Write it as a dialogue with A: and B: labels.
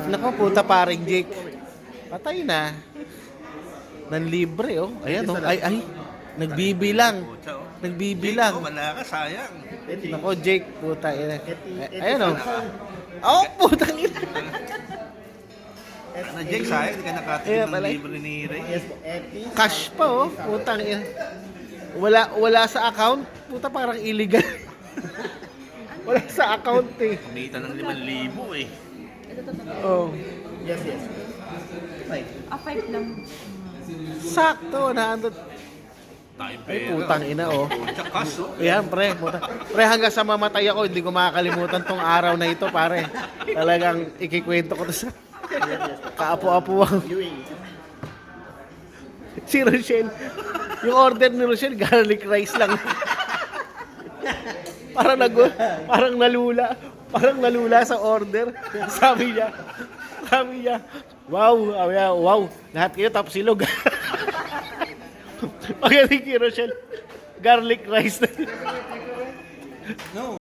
A: Nako, puta paring Jake. Patay na. Nanlibre, oh. Ayan, oh. Ay. Nagbibilang. Nagbibilang.
B: Jake, wala ka, sayang.
A: Nako, Jake, puta. Ayan, oh. Oh, putang ina.
B: Ano, Jake, sayang. Hindi ka nakatikim ng libre ni Ray.
A: Cash pa, oh. Putang ina. Wala sa account. Puta, parang illegal. Wala sa account, eh.
B: Kumita ng 5,000 eh.
A: Oh.
C: Yes.
D: 5 lang.
A: Sakto, naandun.
B: Tayo
A: Ay, putang ina, oh.
B: Tsaka kaso.
A: Ayan, pre. Pre, hanggang sa mamatay ako, hindi ko makakalimutan tong araw na ito, pare. Talagang ikikwento ko to sa kaapu-apuang. Si Rochelle. Yung order ni Rochelle, garlic rice lang. Parang nalula. Parang nalula sa order. Sabi niya, wow. Lahat kayo tapos silog. Pagdating kay Rochelle, garlic rice na.